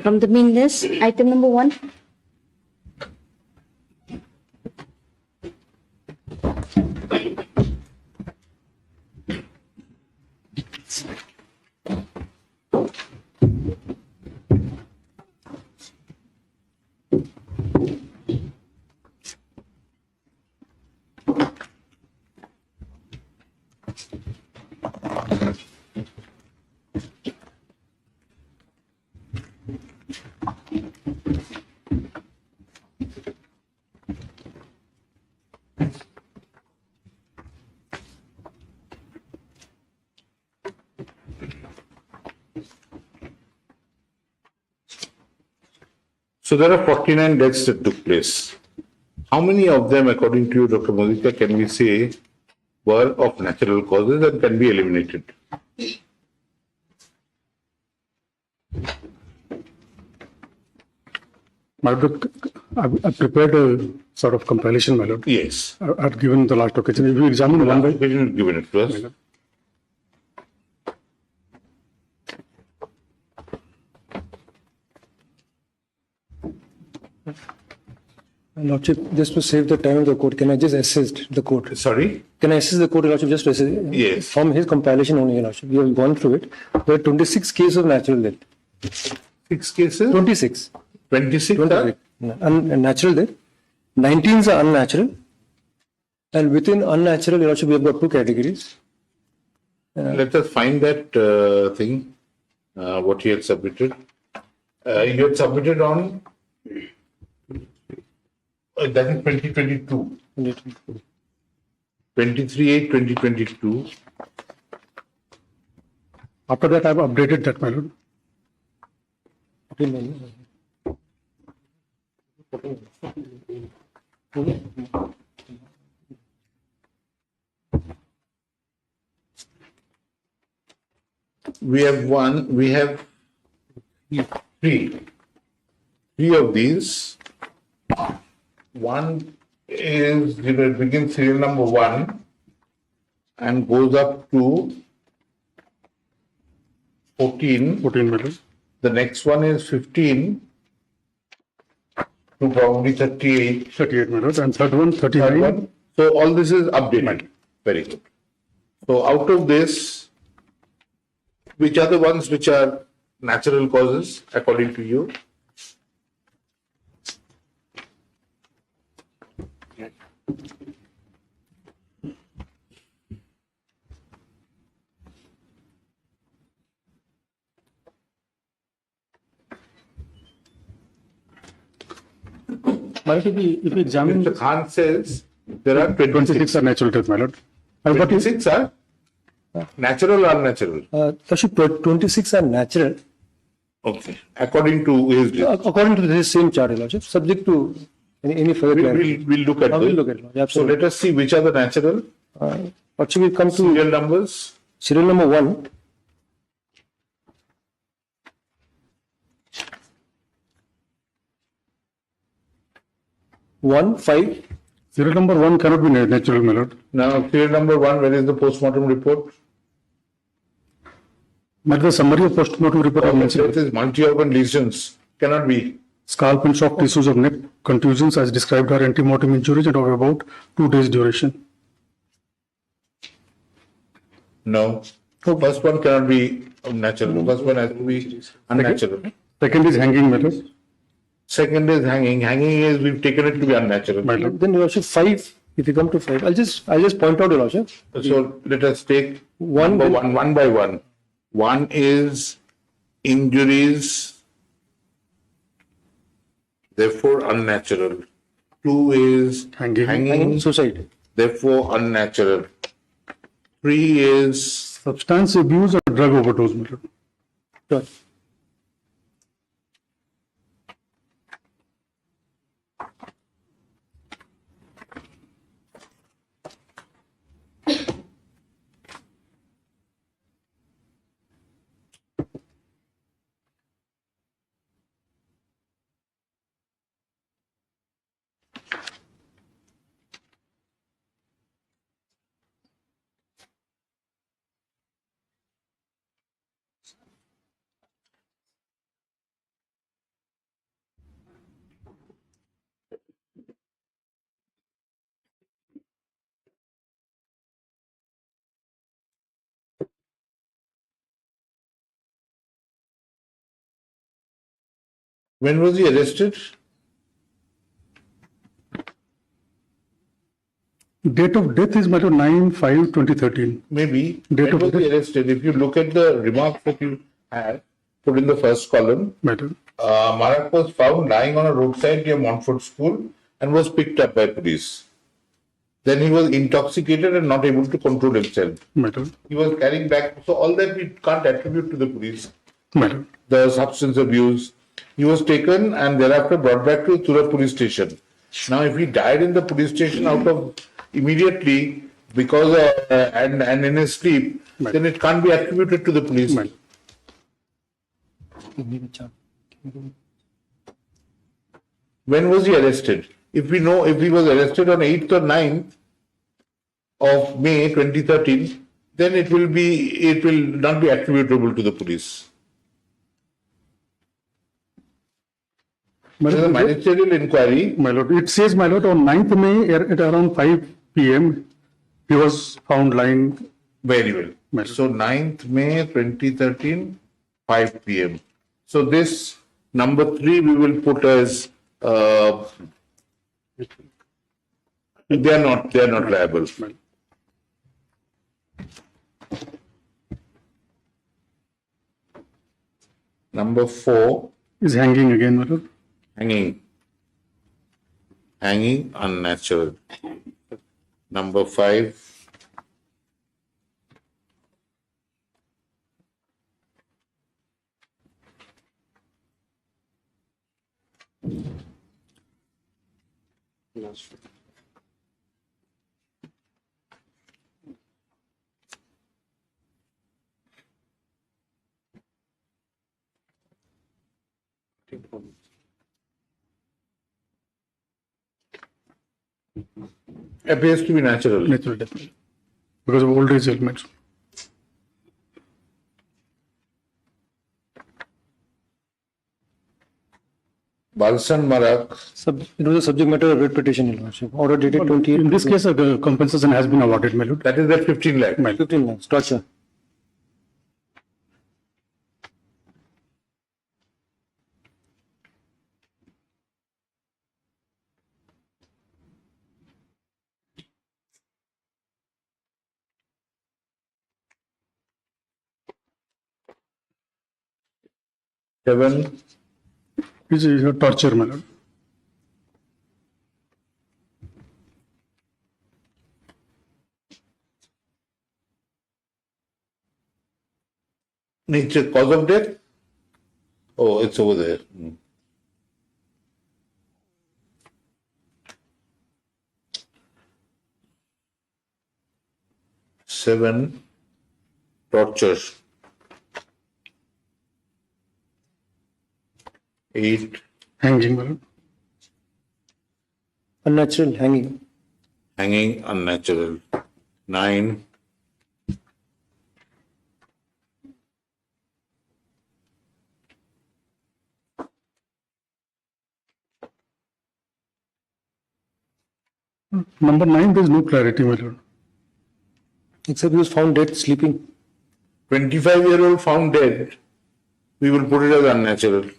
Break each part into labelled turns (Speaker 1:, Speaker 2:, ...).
Speaker 1: From the main list, item number 1.
Speaker 2: So there are 49 deaths that took place. How many of them, according to you, Dr. Modika, can we say were of natural causes and can be eliminated?
Speaker 3: I've prepared a sort of compilation, my lord.
Speaker 2: Yes.
Speaker 3: I've given the last occasion. If you examine one by
Speaker 2: given it to us.
Speaker 4: Lordship, just to save the time of the court, can I just assist the court?
Speaker 2: Sorry?
Speaker 4: Can I assist the court, Lordship, just to assist?
Speaker 2: Yes.
Speaker 4: From his compilation only, Lordship. We have gone through it. There are 26 cases of natural death.
Speaker 2: 6 cases?
Speaker 4: 26.
Speaker 2: 26?
Speaker 4: 26. Natural death. 19 are unnatural. And within unnatural, Lordship, we have got 2 categories.
Speaker 2: Let us find that thing, what he had submitted. You had submitted on, that is 2022. 23/8/2022.
Speaker 3: after that, I've updated that, my lord.
Speaker 2: We have three of these. One is, it begins serial number 1 and goes up to 14.
Speaker 3: 14, my lord.
Speaker 2: The next one is 15 to probably 38.
Speaker 3: 38, my lord. And third one, 39.
Speaker 2: Third one. So all this is updated. Very good. So out of this, which are the ones which are natural causes according to you?
Speaker 3: But if we examine,
Speaker 2: Mr. Khan says there are
Speaker 3: 26 are natural death, my lord. And what is
Speaker 2: 26 are natural or unnatural?
Speaker 4: Lordship, 26 are natural.
Speaker 2: Okay. According to his
Speaker 4: According to this same chart, Lordship, subject to any further clarity.
Speaker 2: we'll look at
Speaker 4: We'll
Speaker 2: this.
Speaker 4: look at it.
Speaker 2: So
Speaker 4: Absolutely.
Speaker 2: let us see which are the natural
Speaker 4: Lordship, we come to
Speaker 2: serial numbers.
Speaker 4: serial number 1. One, 5.
Speaker 3: serial number 1 cannot be natural, my lord.
Speaker 2: Now serial number 1, where is the postmortem report?
Speaker 3: But the summary of postmortem report of
Speaker 2: This is multi-organ lesions. Cannot be.
Speaker 3: scalp and soft tissues of neck contusions as described are antemortem injuries and of about 2 days duration.
Speaker 2: No. First one cannot be natural. First one has to be unnatural.
Speaker 3: Second is hanging, my lord.
Speaker 2: Second is hanging. Hanging is, we've taken it to be unnatural.
Speaker 3: My lord.
Speaker 4: Then Lordship, 5. If you come to 5, I'll just point out, Lordship.
Speaker 2: So let us take
Speaker 4: One
Speaker 2: one by one. One is injuries, therefore unnatural. 2 is
Speaker 3: Hanging.
Speaker 4: Suicide.
Speaker 2: therefore unnatural. 3 is
Speaker 3: Substance abuse or drug overdose, my lord.
Speaker 4: Sure.
Speaker 2: When was he arrested?
Speaker 3: Date of death is matter 9/5/2013.
Speaker 2: Maybe.
Speaker 3: Date
Speaker 2: When
Speaker 3: of
Speaker 2: was he
Speaker 3: death.
Speaker 2: arrested? If you look at the remarks that you have put in the first column,
Speaker 3: Matter.
Speaker 2: Marak was found lying on a roadside near Montfort School and was picked up by police. Then he was intoxicated and not able to control himself.
Speaker 3: Matter.
Speaker 2: He was carrying back. So all that we can't attribute to the police.
Speaker 3: Matter.
Speaker 2: The substance abuse. He was taken and thereafter brought back to Tura police station. Now, if he died in the police station out of immediately because and in his sleep,
Speaker 3: Right.
Speaker 2: then it can't be attributed to the police.
Speaker 3: Matter.
Speaker 2: When was he arrested? If we know if he was arrested on 8th or 9th of May 2013, then it will not be attributable to the police.
Speaker 3: My
Speaker 2: There is a
Speaker 3: lord,
Speaker 2: ministerial inquiry.
Speaker 3: my lord, it says, my lord, on 9th May at around 5 p.m. he was found lying.
Speaker 2: Very well.
Speaker 3: Well.
Speaker 2: So 9th May 2013, 5 p.m. So this number 3 we will put as they are not liable. Number 4,
Speaker 3: Is hanging again, my lord.
Speaker 2: hanging unnatural. Number 5, appears to be natural.
Speaker 3: Natural death. Because of old age ailments.
Speaker 2: Balsan Marak,
Speaker 4: It was a subject matter of writ petition, Your Lordship. Order dated 28.
Speaker 3: In this case, a compensation has been awarded, my lord.
Speaker 2: that is that 15 lakh.
Speaker 4: 15 lakhs, torture.
Speaker 2: Seven,
Speaker 3: This is a torture, my lord.
Speaker 2: nature, cause of death? Oh, it's over there. Seven, torture. 8,
Speaker 3: Hanging, my lord.
Speaker 4: Unnatural hanging.
Speaker 2: hanging unnatural. 9,
Speaker 3: Number 9, there is no clarity, my lord.
Speaker 4: Except he was found dead sleeping.
Speaker 2: 25-year-old found dead. We will put it as unnatural.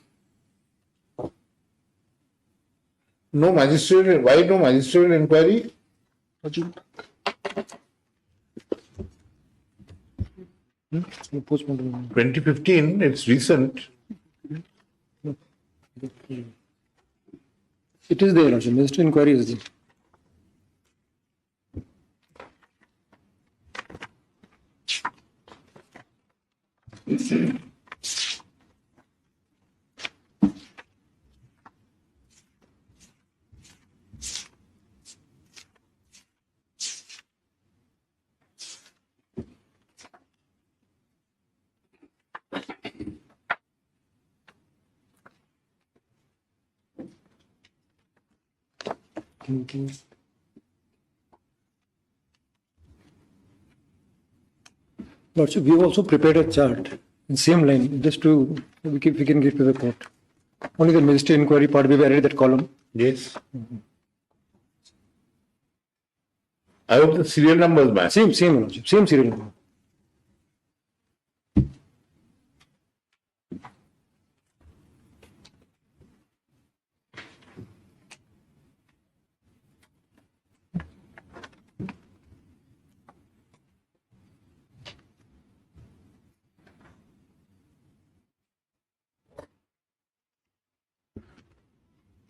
Speaker 2: No magistrate, why no magistrate inquiry?
Speaker 4: Postmortem.
Speaker 2: 2015, it's recent.
Speaker 4: It is there, Your Lordship. Ministry inquiry is there. Lordship, we have also prepared a chart in same line, just to, we can give to the court. Only the ministry inquiry part, we have added that column.
Speaker 2: Yes. I hope the serial numbers match.
Speaker 4: Same, Lordship, same serial number.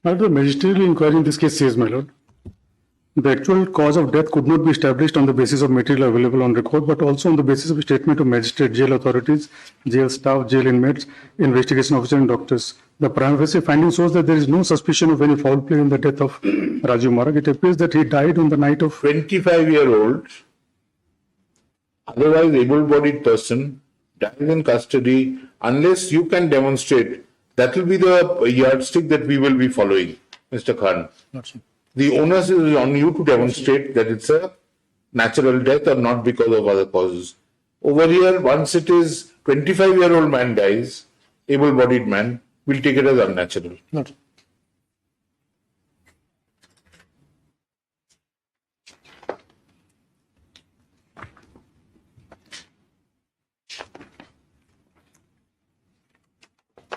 Speaker 3: The magisterial inquiry in this case says, my lord, the actual cause of death could not be established on the basis of material available on record, but also on the basis of a statement of magistrate, jail authorities, jail staff, jail inmates, investigation officer, and doctors. The prima facie finding shows that there is no suspicion of any foul play in the death of Rajiv Marag. It appears that he died on the night of
Speaker 2: 25-year-old, otherwise able-bodied person dies in custody unless you can demonstrate. That will be the yardstick that we will be following, Mr. Khan. The onus is on you to demonstrate that it's a natural death or not because of other causes. Over here, once it is 25-year-old man dies, able-bodied man, we'll take it as unnatural.
Speaker 4: Not.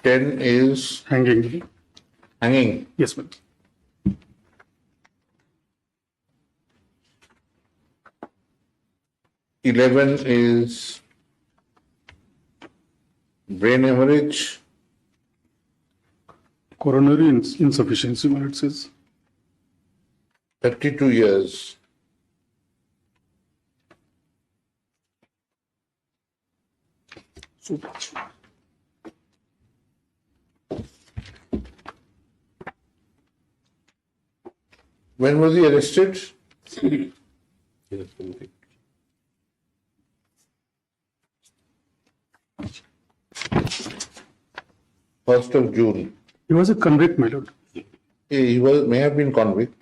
Speaker 2: Ten is
Speaker 3: hanging.
Speaker 2: hanging.
Speaker 3: Yes, ma'am.
Speaker 2: 11 is brain hemorrhage.
Speaker 3: Coronary insufficiency, my lord, it says.
Speaker 2: 32 years. When was he arrested? First of June.
Speaker 3: He was a convict, my lord.
Speaker 2: He may have been convict.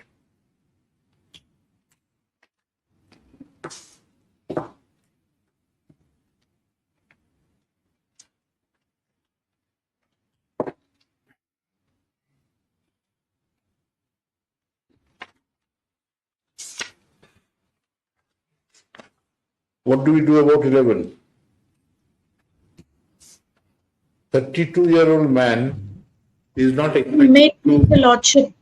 Speaker 2: What do we do about 11? 32-year-old man is not expected
Speaker 1: Make
Speaker 2: to.
Speaker 1: the lordship.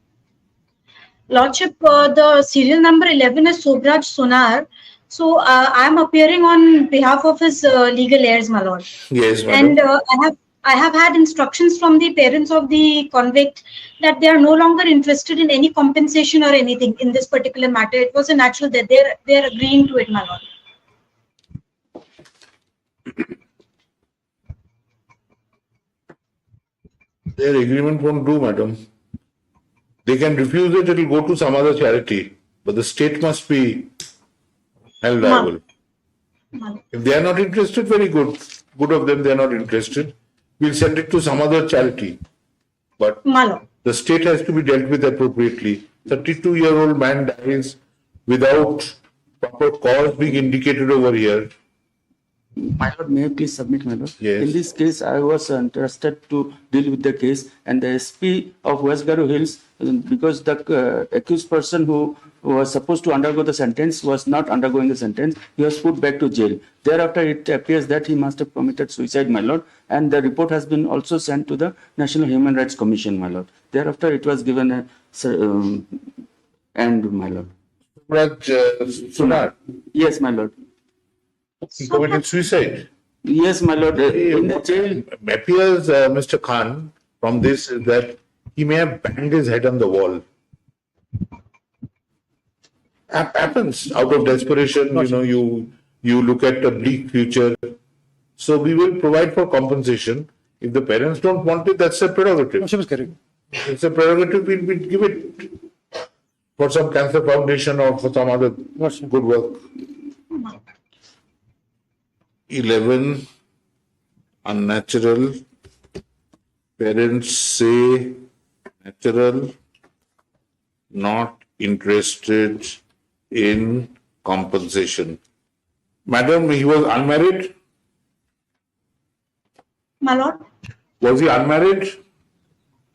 Speaker 1: Lordship, the serial number 11 is Sobraj Sonar. So I am appearing on behalf of his legal heirs, my lord.
Speaker 2: Yes, madam.
Speaker 1: And I have had instructions from the parents of the convict that they are no longer interested in any compensation or anything in this particular matter. It was a natural death. They are agreeing to it, my lord.
Speaker 2: Their agreement won't do, madam. They can refuse it, it will go to some other charity. But the state must be held liable. If they are not interested, very good. Good of them, they are not interested. We'll send it to some other charity. But the state has to be dealt with appropriately. 32-year-old man dies without proper cause being indicated over here.
Speaker 5: My lord, may I please submit, my lord?
Speaker 2: Yes.
Speaker 5: In this case, I was entrusted to deal with the case, and the SP of West Garo Hills, because the accused person who was supposed to undergo the sentence was not undergoing the sentence, he was put back to jail. Thereafter, it appears that he must have committed suicide, my lord, and the report has been also sent to the National Human Rights Commission, my lord. Thereafter, it was given a end, my lord.
Speaker 2: Sonar,
Speaker 5: Yes, my lord.
Speaker 2: he committed suicide.
Speaker 5: Yes, my lord. In the jail.
Speaker 2: Appears, Mr. Khan, from this is that he may have banged his head on the wall. Happens out of desperation, you look at a bleak future. So we will provide for compensation. If the parents don't want it, that's a prerogative.
Speaker 4: Lordship is correct.
Speaker 2: It's a prerogative, we'll give it for some cancer foundation or for some other good work. 11, unnatural. Parents say natural, not interested in compensation. Madam, he was unmarried?
Speaker 1: My lord?
Speaker 2: Was he unmarried?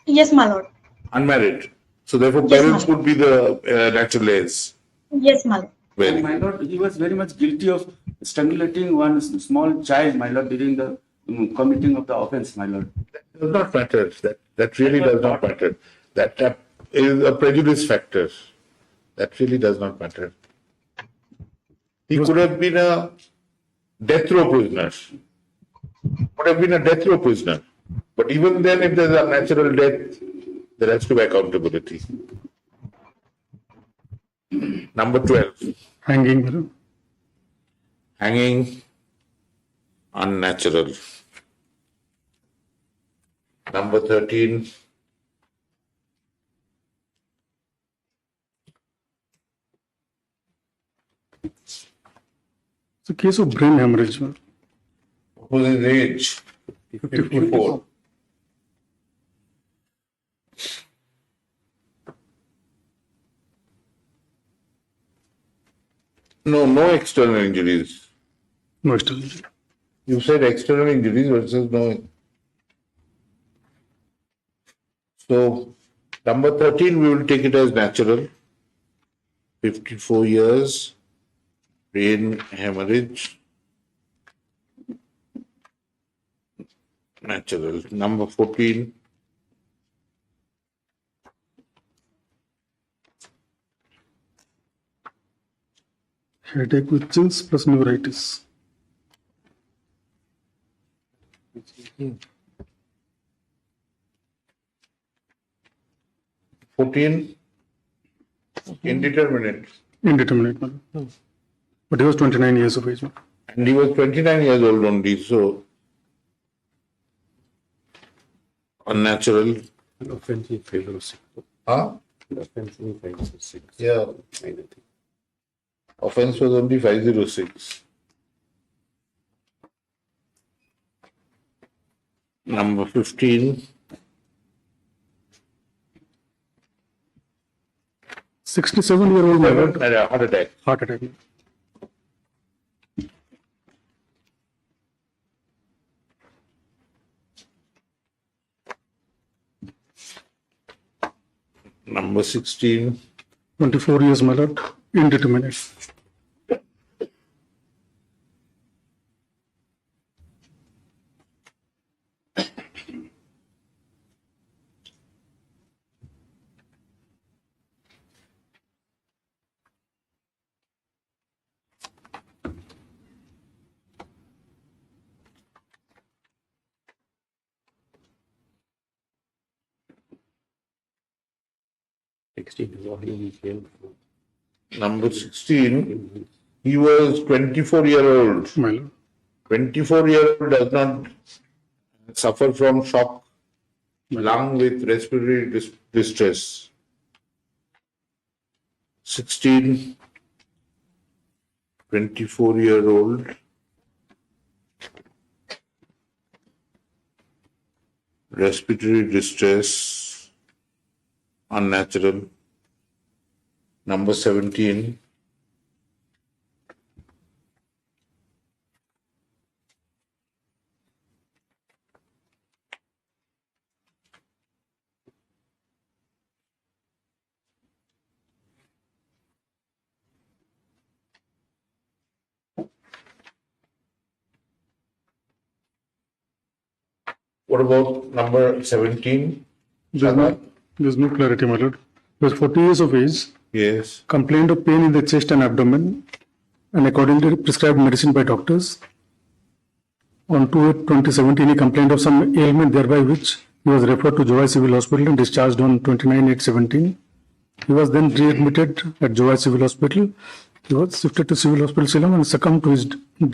Speaker 1: Yes, my lord.
Speaker 2: Unmarried. So therefore
Speaker 1: Yes,
Speaker 2: parents
Speaker 1: ma'am.
Speaker 2: would be the natural heirs.
Speaker 1: Yes, my lord.
Speaker 2: Very
Speaker 5: My lord, he was very much guilty of strangulating one small child, my lord, during the committing of the offence, my lord.
Speaker 2: That does not matter. That really does not matter. That is a prejudice factor. That really does not matter. He could have been a death row prisoner. Could have been a death row prisoner. But even then, if there's a natural death, There has to be accountability. Number 12,
Speaker 3: Hanging, my lord.
Speaker 2: hanging, unnatural. Number 13,
Speaker 3: It's a case of brain hemorrhage, my lord.
Speaker 2: what was his age? 54. No external injuries.
Speaker 3: No external.
Speaker 2: You said external injuries versus no. So, number 13, we will take it as natural. 54 years, brain hemorrhage, natural. Number 14,
Speaker 3: Headache with chills plus neuritis.
Speaker 2: indeterminate.
Speaker 3: Indeterminate, my lord. But he was 29 years of age, my lord.
Speaker 2: And he was 29 years old only, so unnatural.
Speaker 6: Offence in favor of 6.
Speaker 2: Huh?
Speaker 6: Offence in favor of 6.
Speaker 2: Yeah.
Speaker 6: Minor thing.
Speaker 2: Offence was only 506. Number 15,
Speaker 3: 67-year-old, my lord.
Speaker 2: heart attack.
Speaker 3: Heart attack.
Speaker 2: Number 16,
Speaker 3: 24 years, my lord. Indeterminate.
Speaker 6: Is already in jail.
Speaker 2: number 16, he was 24-year-old.
Speaker 3: My lord.
Speaker 2: 24-year-old does not suffer from shock, lung with respiratory distress. 16, 24-year-old. Respiratory distress, unnatural. Number 17, what about number 17?
Speaker 3: There's no clarity, my lord. He was 40 years of age,
Speaker 2: Yes.
Speaker 3: complained of pain in the chest and abdomen, and according to prescribed medicine by doctors. On 2/8/2017, he complained of some ailment, thereby which he was referred to Joy Civil Hospital and discharged on 29/8/17. He was then readmitted at Joy Civil Hospital. He was shifted to Civil Hospital Ceylon and succumbed to his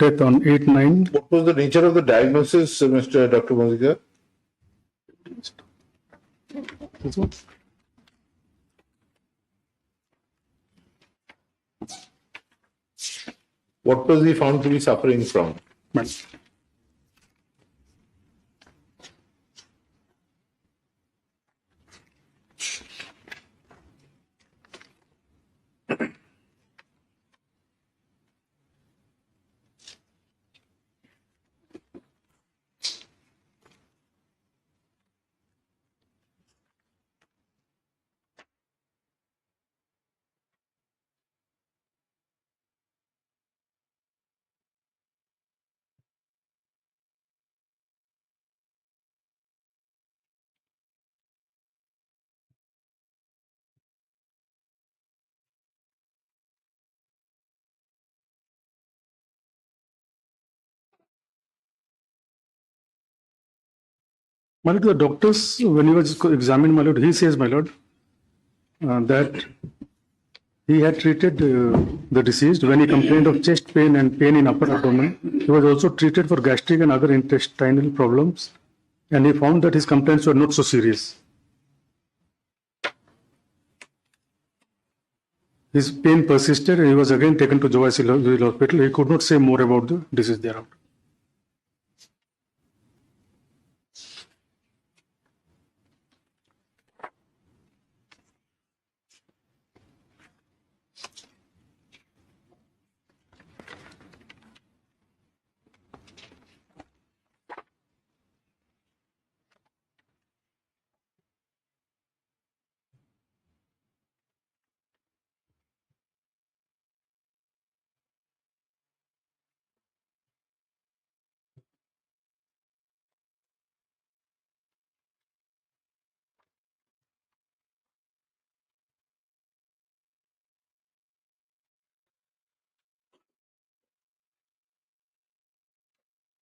Speaker 3: death on 8/9.
Speaker 2: What was the nature of the diagnosis, Mr. Dr. Mozika? What was he found to be suffering from?
Speaker 3: Right. My lord, the doctors, when he was examined, my lord, he says, my lord, that he had treated the deceased when he complained of chest pain and pain in upper abdomen. He was also treated for gastric and other intestinal problems, and he found that his complaints were not so serious. His pain persisted, and he was again taken to Joy Civil Hospital. He could not say more about the disease thereafter.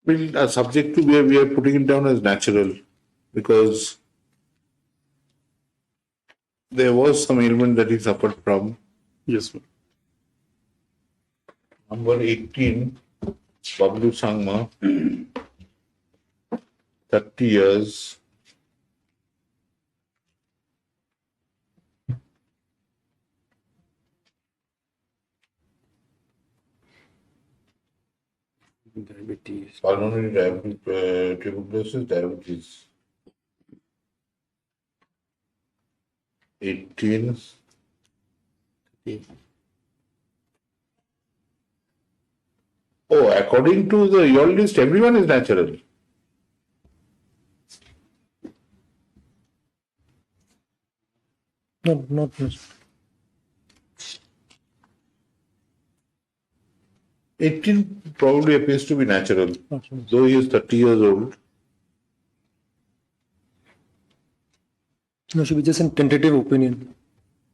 Speaker 2: Well, subject to we are putting it down as natural because there was some ailment that he suffered from.
Speaker 3: Yes, sir.
Speaker 2: Number 18, Bablu Sangma, 30 years.
Speaker 6: Diabetes.
Speaker 2: Pulmonary tuberculosis, diabetes. 18. Oh, according to your list, everyone is natural.
Speaker 4: No, not much.
Speaker 2: 18 probably appears to be natural,
Speaker 4: Not so much.
Speaker 2: though he is 30 years old.
Speaker 4: No, should be just a tentative opinion.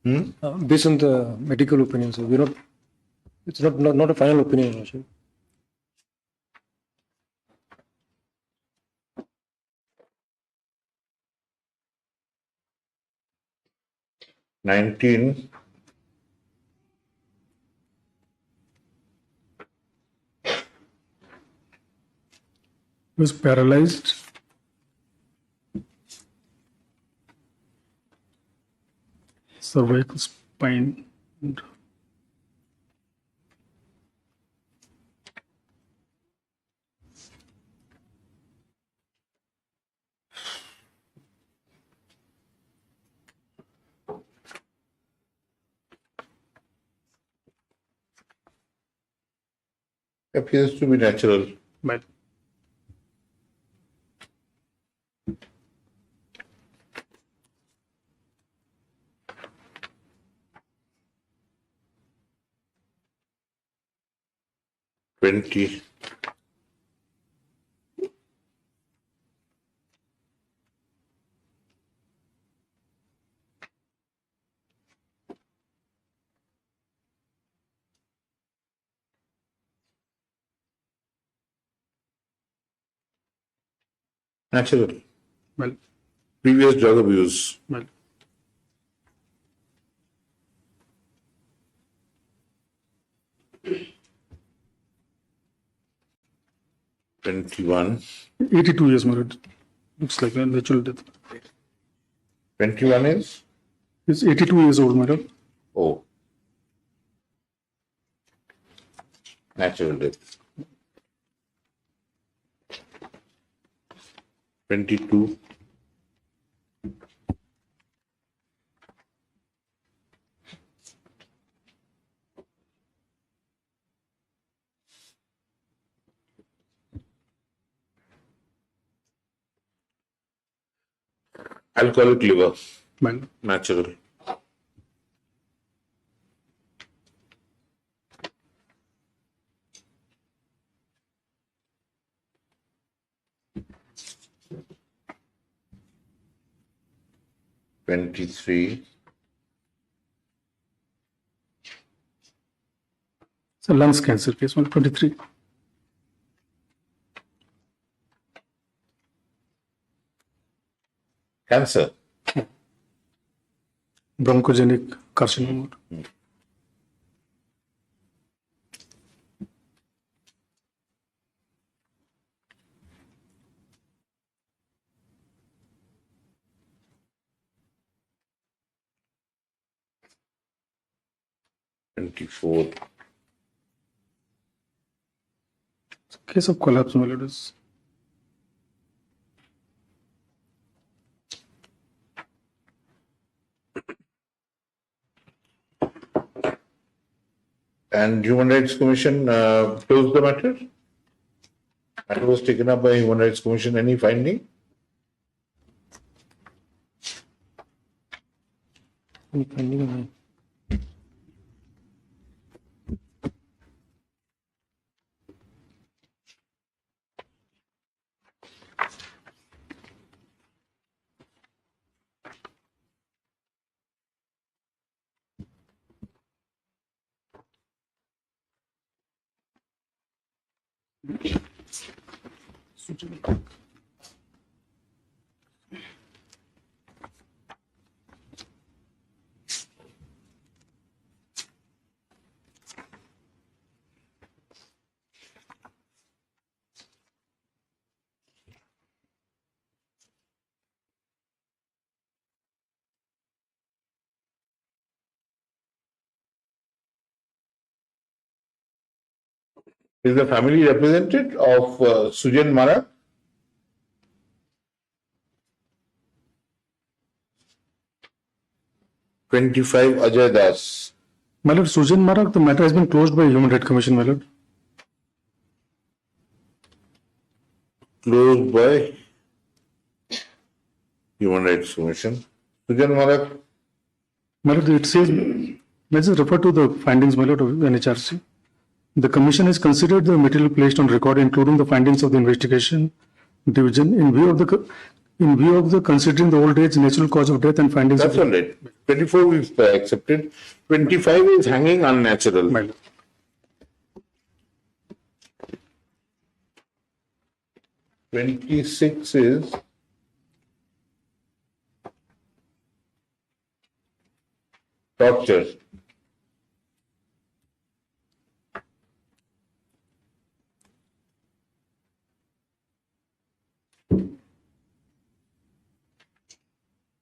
Speaker 4: Based on the medical opinion. So we're not, it's not a final opinion, Your Worship.
Speaker 2: Nineteen.
Speaker 3: He was paralyzed. Cervical spine.
Speaker 2: Appears to be natural.
Speaker 3: But
Speaker 2: 20. Natural.
Speaker 3: well,
Speaker 2: Previous drug abuse.
Speaker 3: well,
Speaker 2: 21.
Speaker 3: 82 years, my lord. Looks like a natural death.
Speaker 2: 21 is?
Speaker 3: He's 82 years old, my lord.
Speaker 2: Oh. Natural death. 22. Alcoholic liver.
Speaker 3: Well,
Speaker 2: Natural. 23.
Speaker 3: it's a lungs cancer case, 123.
Speaker 2: Cancer.
Speaker 3: Bronchogenic carcinoma.
Speaker 2: Twenty-four.
Speaker 3: Case of collapse, my lord, is
Speaker 2: And Human Rights Commission closed the matter. Matter was taken up by Human Rights Commission. Any finding?
Speaker 4: Any finding on
Speaker 2: Is the family represented of Sujan Mara? Twenty-five Ajay Das.
Speaker 3: my lord, Sujan Marak, the matter has been closed by Human Rights Commission, my lord.
Speaker 2: Closed by Human Rights Commission. Sujan Mara.
Speaker 3: My lord, it says, let's just refer to the findings, my lord, of NHRC. The commission has considered the material placed on record, including the findings of the investigation division, in view of the considering the old age, natural cause of death, and findings
Speaker 2: That's
Speaker 3: of
Speaker 2: all right. 24 we've accepted. 25 is hanging unnatural.
Speaker 3: my lord.
Speaker 2: 26 is torture.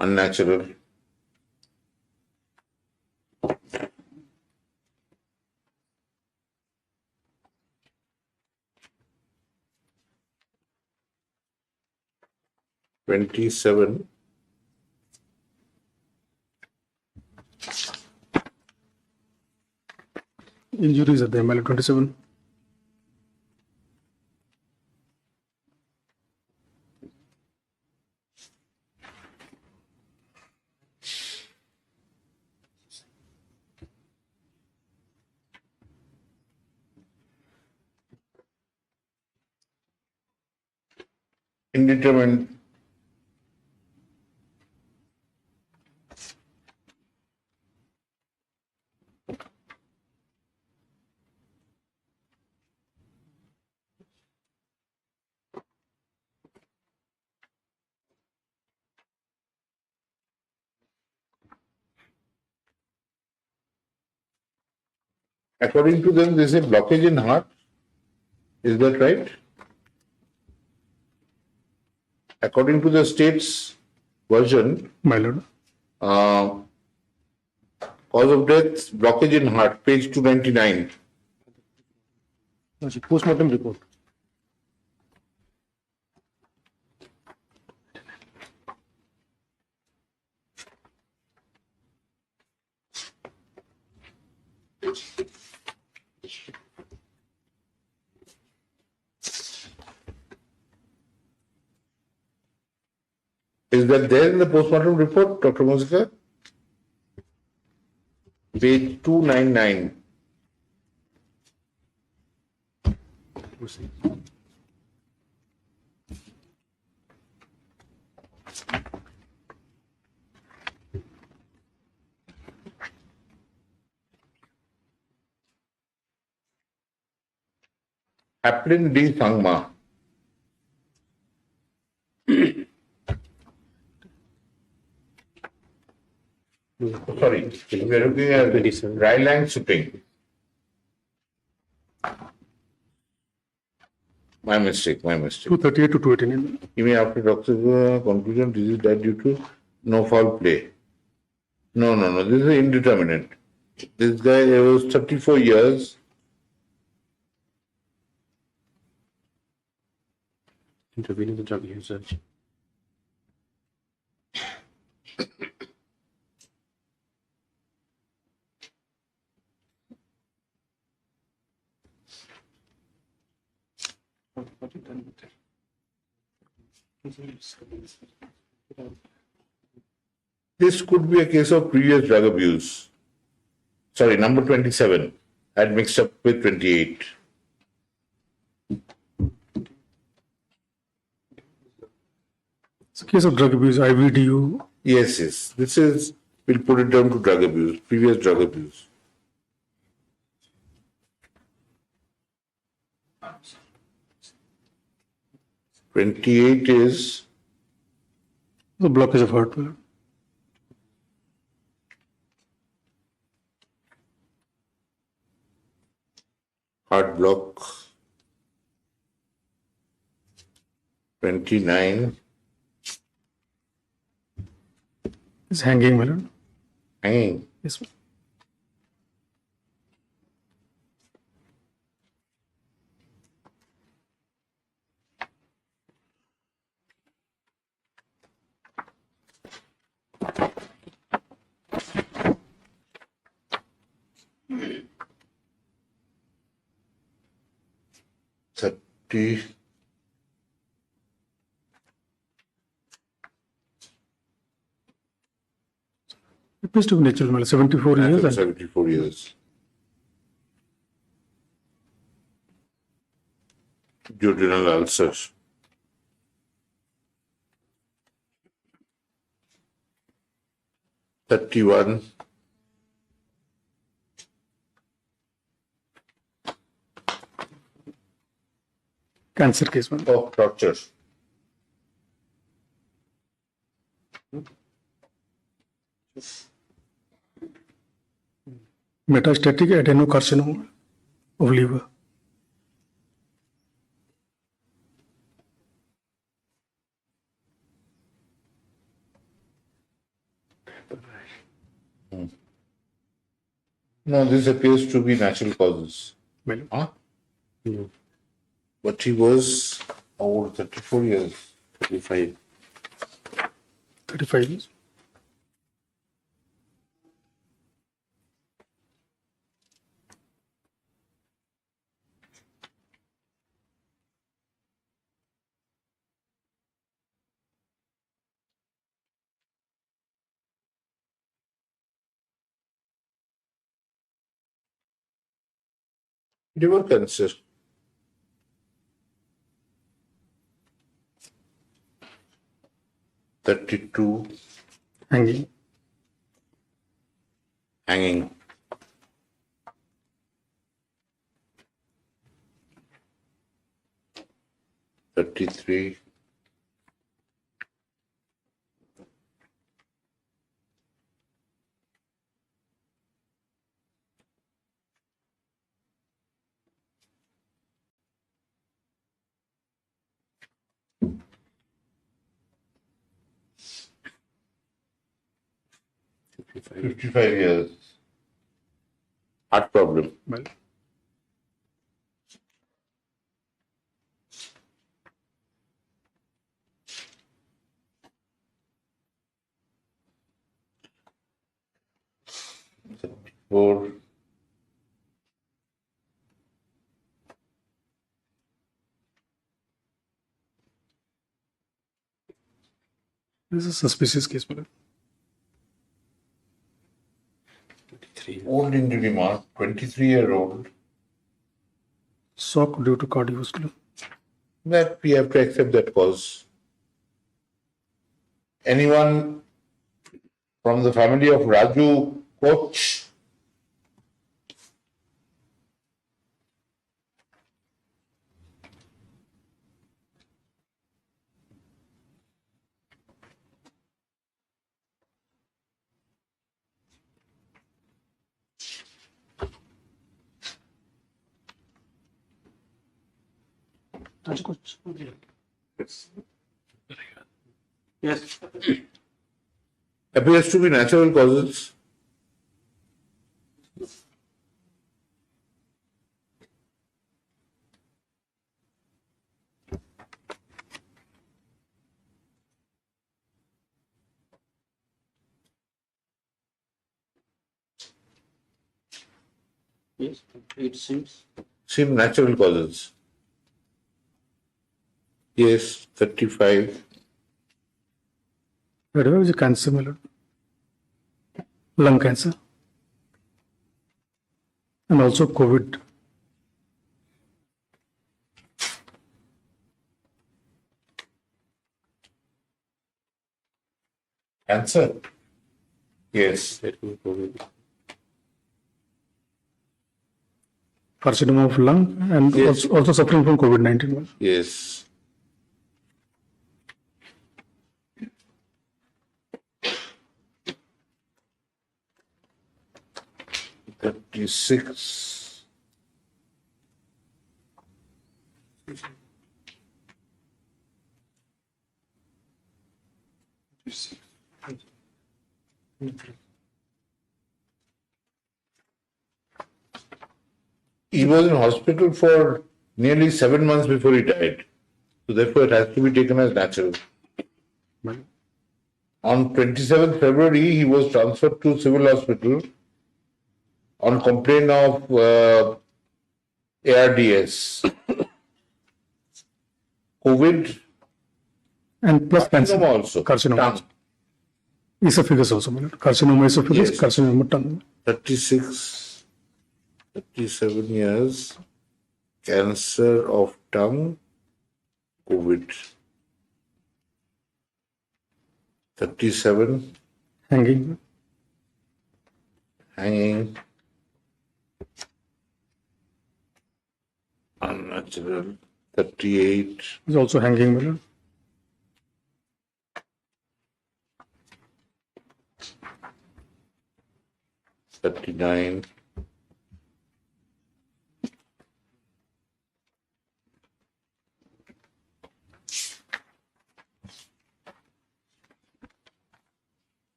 Speaker 2: Unnatural. Twenty-seven.
Speaker 3: Injuries at the ML 27.
Speaker 2: Indeterminate. According to them, there's a blockage in heart. Is that right? According to the state's version,
Speaker 3: My lord.
Speaker 2: cause of death, blockage in heart, page 299.
Speaker 4: post-mortem report?
Speaker 2: Is that there in the postmortem report, Dr. Mosika? Page 299. Chaplain D. Sangma. Sorry, we are looking at
Speaker 6: 27.
Speaker 2: Ryland shipping. My mistake.
Speaker 3: 238 to 289.
Speaker 2: You mean after doctor's conclusion, this is that due to no foul play? No. This is indeterminate. This guy was 34 years.
Speaker 6: Intervening the drug usage. What you done with it?
Speaker 2: This could be a case of previous drug abuse. Sorry, number 27 had mixed up with 28.
Speaker 3: It's a case of drug abuse, IVDU.
Speaker 2: Yes. This is, we'll put it down to drug abuse, previous drug abuse. "28" is
Speaker 3: The blockage of heart.
Speaker 2: heart block. 29,
Speaker 3: It's hanging, my lord.
Speaker 2: hanging.
Speaker 3: Yes, ma'am.
Speaker 2: Thirty.
Speaker 3: It appears to be natural, my lord. 74 years. And
Speaker 2: 74 years. Duodenal ulcer. "31,
Speaker 3: cancer case, man.
Speaker 2: of torture.
Speaker 3: Metastatic adenocarcinoma of liver.
Speaker 2: No, this appears to be natural causes.
Speaker 3: My lord.
Speaker 2: Huh?
Speaker 6: No,
Speaker 2: But he was old, 34 years.
Speaker 6: 25.
Speaker 3: 35 years.
Speaker 2: Liver cancer. "32,
Speaker 3: Hanging.
Speaker 2: hanging. "33,
Speaker 6: Fifty-five.
Speaker 2: 55 years. Heart problem.
Speaker 3: Well,
Speaker 2: "34,
Speaker 3: this is a suspicious case, my lord.
Speaker 6: 23.
Speaker 2: old injury mark, 23-year-old.
Speaker 3: Shock due to cardiovascular.
Speaker 2: That we have to accept that cause. Anyone from the family of Raju Koch?
Speaker 5: Yes.
Speaker 2: Appears to be natural causes.
Speaker 5: Yes. It seems.
Speaker 2: Seem natural causes. Yes, 35.
Speaker 3: Whatever is a cancer, my lord. Lung cancer. And also COVID.
Speaker 2: Cancer. Yes.
Speaker 6: That will probably.
Speaker 3: Carcinoma of lung and
Speaker 2: Yes.
Speaker 3: also suffering from COVID-19.
Speaker 2: Yes. "36. He was in hospital for nearly 7 months before he died. So therefore it has to be taken as natural. On 27th February, he was transferred to civil hospital on complaint of ARDS. COVID,
Speaker 3: And plus cancer.
Speaker 2: carcinoma also.
Speaker 3: Carcinoma.
Speaker 2: Tongue.
Speaker 3: Esophagus also, my lord. Carcinoma esophagus,
Speaker 2: Yes.
Speaker 3: carcinoma tongue.
Speaker 2: 36, 37 years, cancer of tongue, COVID. 37,
Speaker 3: Hanging.
Speaker 2: hanging, unnatural. 38,
Speaker 3: Is also hanging, my lord.
Speaker 2: $39.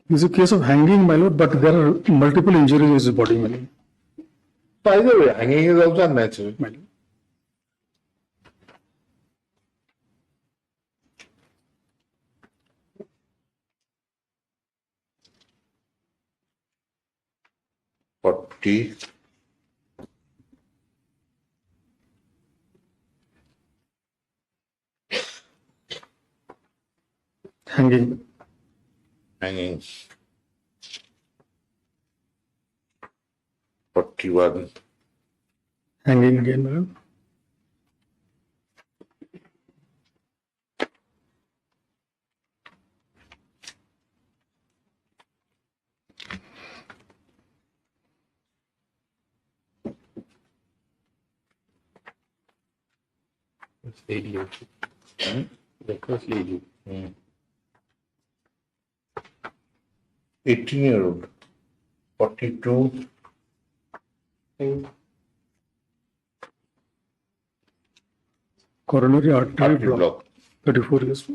Speaker 3: It's a case of hanging, my lord, but there are multiple injuries in his body, my lord.
Speaker 2: By the way, hanging is also unnatural.
Speaker 3: My lord.
Speaker 2: $40.
Speaker 3: Hanging.
Speaker 2: Hanging. 41.
Speaker 3: Hanging again, my lord.
Speaker 6: That's lady also. That was lady.
Speaker 2: 18-year-old. 42.
Speaker 3: Coronary artery
Speaker 2: Artery
Speaker 3: block.
Speaker 2: block.
Speaker 3: 34 years.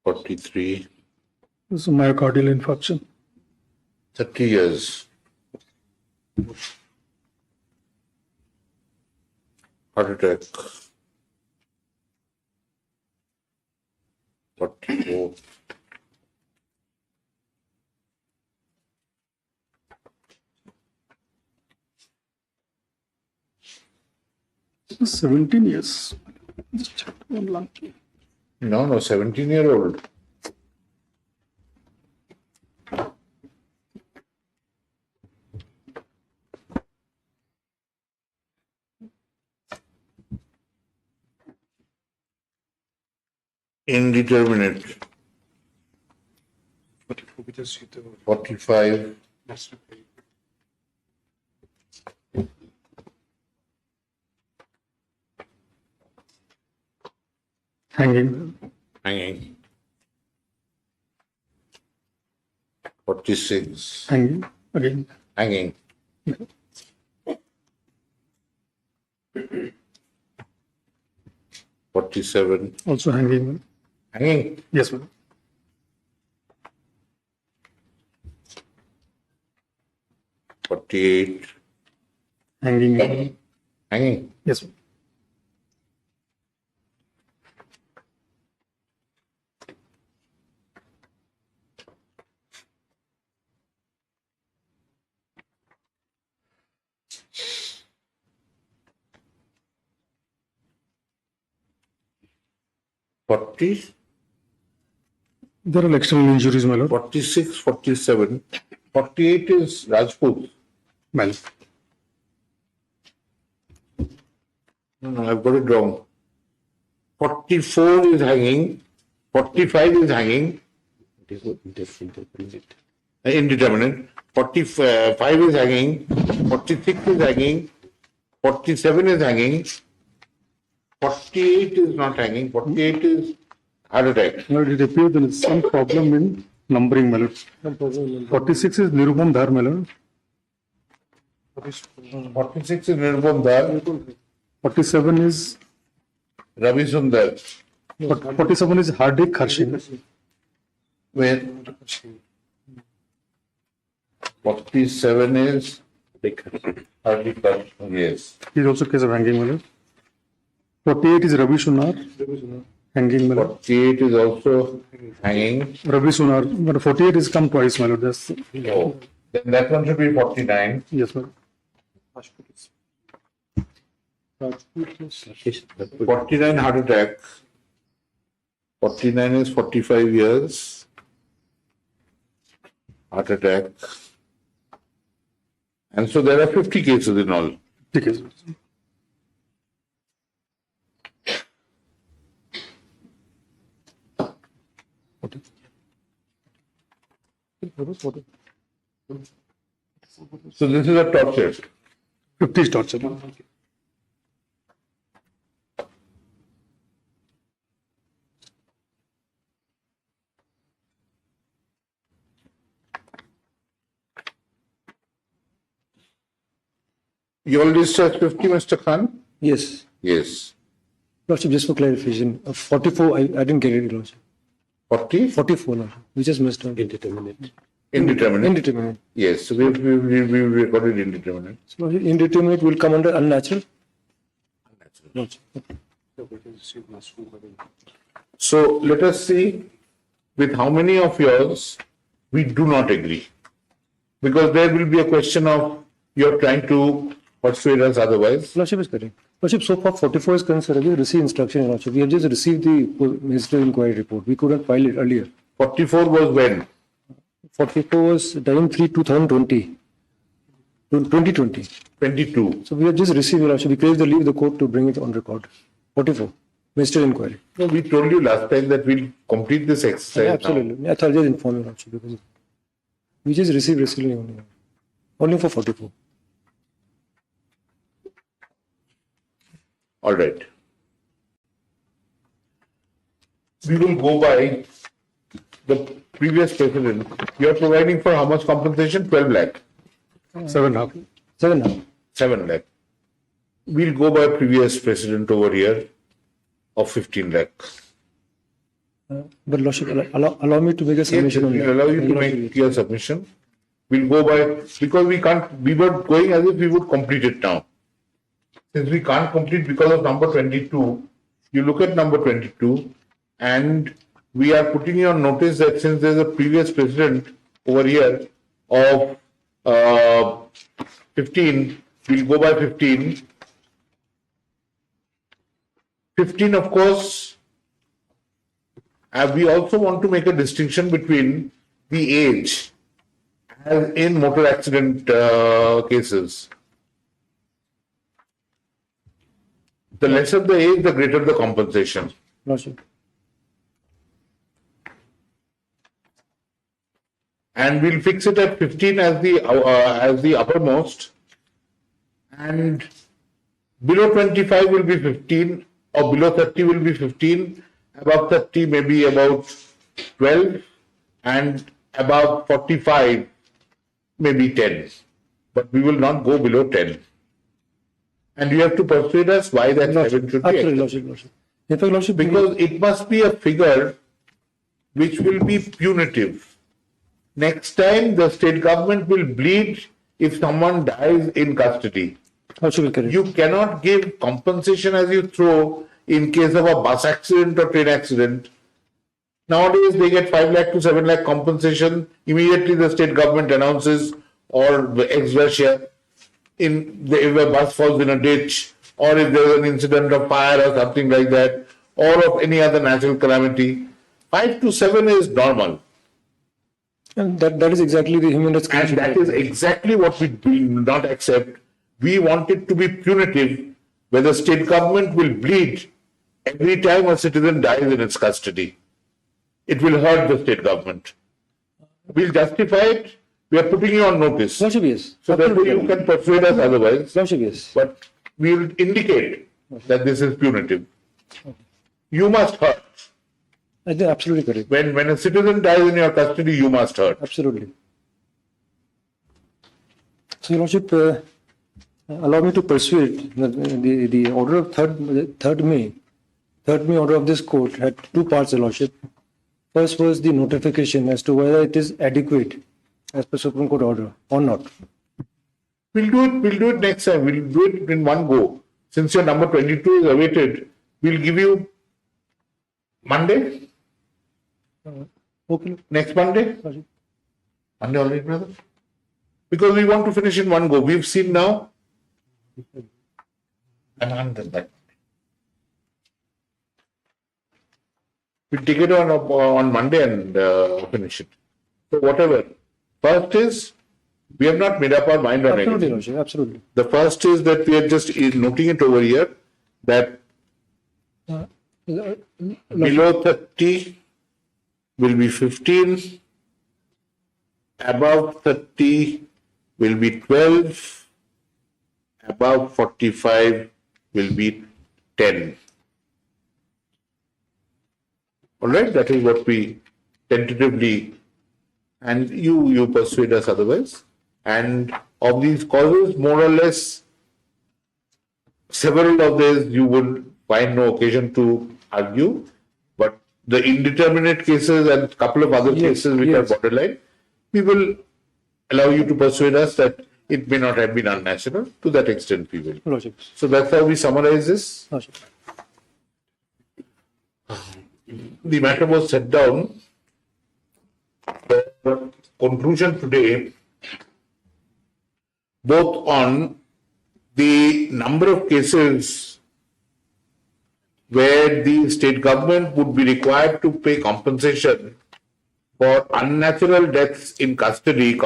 Speaker 2: $43.
Speaker 3: This is myocardial infarction.
Speaker 2: 30 years. Heart attack. 44.
Speaker 3: This is 17 years. Just check one lung.
Speaker 2: No, 17-year-old. Indeterminate. 45.
Speaker 3: Hanging.
Speaker 2: Hanging. 46.
Speaker 3: Hanging again.
Speaker 2: Hanging. Forty-seven.
Speaker 3: Also hanging.
Speaker 2: Hanging.
Speaker 3: Yes, my lord.
Speaker 2: 48.
Speaker 3: Hanging again.
Speaker 2: Hanging.
Speaker 3: Yes, my lord.
Speaker 2: Forty.
Speaker 3: There are external injuries, my lord.
Speaker 2: 46, 47. 48 is Rajput.
Speaker 3: My lord.
Speaker 2: No, I've got it wrong. 44 is hanging. 45 is hanging.
Speaker 6: It is indefinite.
Speaker 2: Indeterminate. 45 is hanging. 46 is hanging. 47 is hanging. 48 is not hanging. 48 is heart attack.
Speaker 3: My lord, it appears there is some problem in numbering, my lord. 46 is Nirupam Dhar, my lord.
Speaker 2: 46 is Nirbam Dar.
Speaker 3: 47 is
Speaker 2: Ravi Sundar.
Speaker 3: 47 is Hardik Harshin.
Speaker 2: Where? 47 is Hardik Harshin. Yes.
Speaker 3: He is also case of hanging, my lord. 48 is Ravi Sunar. Hanging, my lord.
Speaker 2: 48 is also hanging.
Speaker 3: Ravi Sunar. But 48 is come twice, my lord. That's,
Speaker 2: Oh, then that one should be 49.
Speaker 3: yes, my lord.
Speaker 2: 49 heart attack. 49 is 45 years. Heart attack. And so there are 50 cases in all.
Speaker 3: ठीक है sir.
Speaker 2: So this is a torture.
Speaker 3: 50 is torture.
Speaker 2: You already said 50, Mr. Khan?
Speaker 4: Yes.
Speaker 2: Yes.
Speaker 4: Lordship, just for clarification, 44, I didn't get it, Lordship.
Speaker 2: 40?
Speaker 4: 44, Lordship. We just missed out.
Speaker 6: Indeterminate.
Speaker 2: Indeterminate.
Speaker 4: Indeterminate.
Speaker 2: Yes, we recorded indeterminate.
Speaker 4: So, Lordship, indeterminate will come under unnatural? Lordship.
Speaker 2: So let us see with how many of yours we do not agree. Because there will be a question of you're trying to persuade us otherwise.
Speaker 4: Lordship is correct. Lordship, so far 44 is concerned. We received instruction, Lordship. We have just received the ministerial inquiry report. We couldn't file it earlier.
Speaker 2: 44 was when?
Speaker 4: 44 was time 3 2020. 2020.
Speaker 2: 22.
Speaker 4: So we have just received, Lordship. We crave the leave of the court to bring it on record. 44. Ministerial inquiry.
Speaker 2: No, we told you last time that we'll complete this exercise.
Speaker 4: Yeah, absolutely. I thought I'll just inform you, Lordship, because we just received recently only for 44.
Speaker 2: All right. We will go by the previous precedent. You are providing for how much compensation? 12 lakh.
Speaker 3: 7.5.
Speaker 4: 7.5.
Speaker 2: 7 lakh. We'll go by previous precedent over here of 15 lakh.
Speaker 4: But Lordship, allow me to make a submission on
Speaker 2: We'll
Speaker 4: that.
Speaker 2: allow you to make your submission. We'll go by, because we were going as if we would complete it now. Since we can't complete because of number 22, you look at number 22 and we are putting you on notice that since there's a previous precedent over here of 15, we'll go by 15. 15, of course, we also want to make a distinction between the age as in motor accident cases. The lesser the age, the greater the compensation.
Speaker 4: Lordship.
Speaker 2: And we'll fix it at 15 as the uppermost, and below 25 will be 15, or below 30 will be 15, above 30 maybe about 12, and above 45 maybe 10. But we will not go below 10. And you have to persuade us why that 7 should be
Speaker 4: Absolutely,
Speaker 2: accepted.
Speaker 4: Lordship. In fact, Lordship,
Speaker 2: Because it must be a figure which will be punitive. Next time the state government will bleed if someone dies in custody.
Speaker 4: also will correct.
Speaker 2: You cannot give compensation as you throw in case of a bus accident or train accident. Nowadays they get 5 lakh to 7 lakh compensation. Immediately the state government announces, or the ex gratia, if a bus falls in a ditch, or if there is an incident of fire or something like that, or of any other natural calamity. 5 to 7 is normal.
Speaker 4: And that is exactly the human rights
Speaker 2: And
Speaker 4: commission.
Speaker 2: that is exactly what we do not accept. We want it to be punitive, where the state government will bleed every time a citizen dies in its custody. It will hurt the state government. We'll justify it. We are putting you on notice.
Speaker 4: Lordship, yes.
Speaker 2: So therefore you can persuade us otherwise.
Speaker 4: Lordship, yes.
Speaker 2: But we will indicate that this is punitive. You must hurt.
Speaker 4: I think absolutely correct.
Speaker 2: When a citizen dies in your custody, you must hurt.
Speaker 4: Absolutely. So, Your Lordship, allow me to persuade that the order of 3rd May order of this court had two parts, Your Lordship. First was the notification as to whether it is adequate as per Supreme Court order or not.
Speaker 2: We'll do it next time. We'll do it in one go. Since your number 22 is awaited, we'll give you Monday,
Speaker 4: Okay.
Speaker 2: next Monday.
Speaker 4: Lordship.
Speaker 2: Monday already, brother? Because we want to finish in one go. We've seen now. And that. We'll take it on Monday and finish it. So whatever. First is, we have not made up our mind on
Speaker 4: Absolutely,
Speaker 2: anything.
Speaker 4: Lordship. Absolutely.
Speaker 2: The first is that we are just noting it over here that below 30 will be 15, above 30 will be 12, above 45 will be 10. All right, that is what we tentatively, and you persuade us otherwise. And of these causes, more or less, several of these you would find no occasion to argue, but the indeterminate cases and a couple of other cases which are borderline, we will allow you to persuade us that it may not have been unnatural. To that extent, we will.
Speaker 4: Lordship.
Speaker 2: So that's how we summarize this.
Speaker 4: Lordship.
Speaker 2: The matter was set down. The conclusion today, both on the number of cases where the state government would be required to pay compensation for unnatural deaths in custody,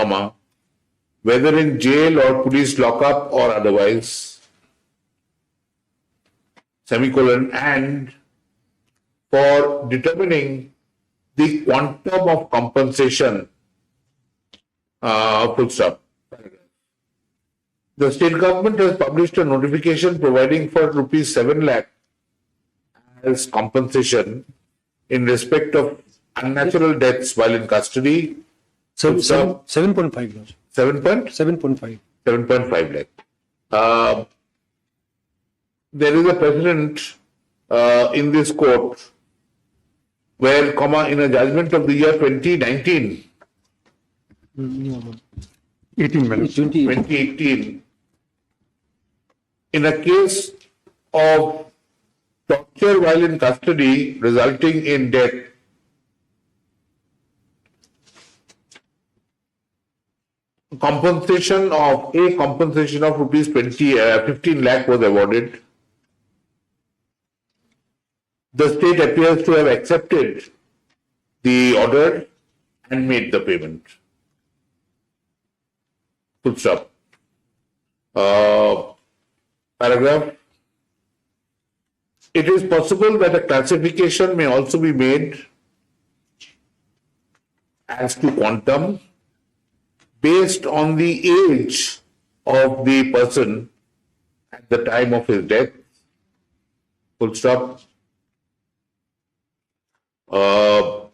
Speaker 2: whether in jail or police lockup or otherwise, and for determining the quantum of compensation, full stop. The state government has published a notification providing for rupees 7 lakh as compensation in respect of unnatural deaths while in custody.
Speaker 4: So,
Speaker 2: Full stop.
Speaker 4: 7.5. Lordship. 7.5.
Speaker 2: 7.5 lakh. There is a precedent in this court where, in a judgment of the year 2019,
Speaker 3: 18 minutes.
Speaker 2: 2018, in a case of torture while in custody resulting in death, compensation of rupees 15 lakh was awarded. The state appears to have accepted the order and made the payment. Full stop. Paragraph. It is possible that a classification may also be made as to quantum based on the age of the person at the time of his death. Full stop. Uh,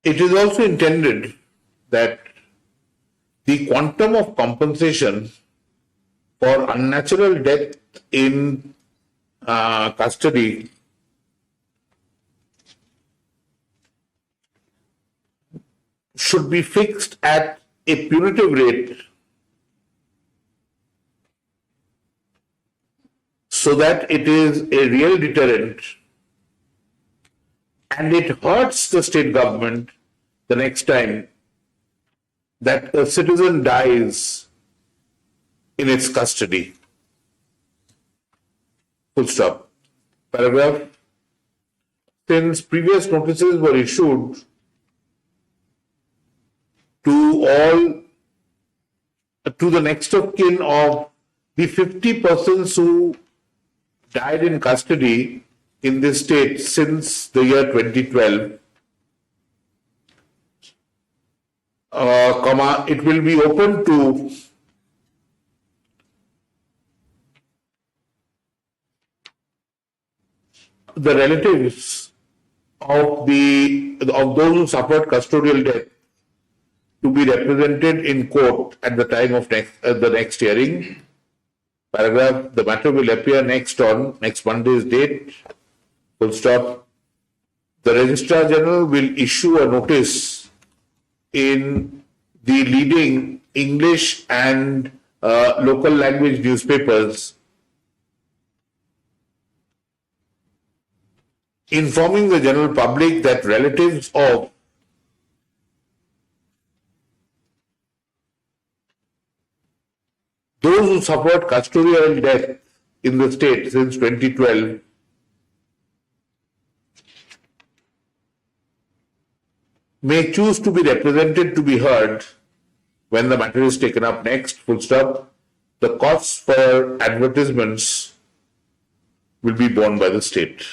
Speaker 2: it is also intended that the quantum of compensation for unnatural death in custody should be fixed at a punitive rate so that it is a real deterrent and it hurts the state government the next time that a citizen dies in its custody. Full stop. Paragraph. Since previous notices were issued to the next of kin of the 50 persons who died in custody in this state since the year 2012, it will be open to the relatives of those who suffered custodial death to be represented in court at the time of the next hearing. Paragraph, the matter will appear next Monday's date. Full stop. The Registrar General will issue a notice in the leading English and local language newspapers informing the general public that relatives of those who suffered custodial death in the state since 2012 may choose to be represented to be heard when the matter is taken up next. Full stop. The costs for advertisements will be borne by the state.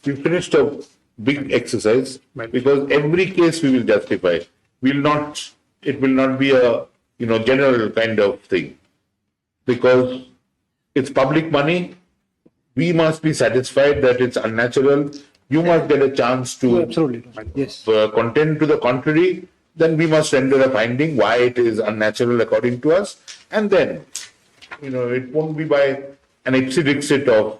Speaker 2: We finished a big exercise because every case we will justify. It will not be a general kind of thing. Because it's public money, we must be satisfied that it's unnatural. You must get a chance to
Speaker 4: Absolutely. Yes.
Speaker 2: contend to the contrary. Then we must render a finding why it is unnatural according to us. And then, it won't be by an ipsy-dixit of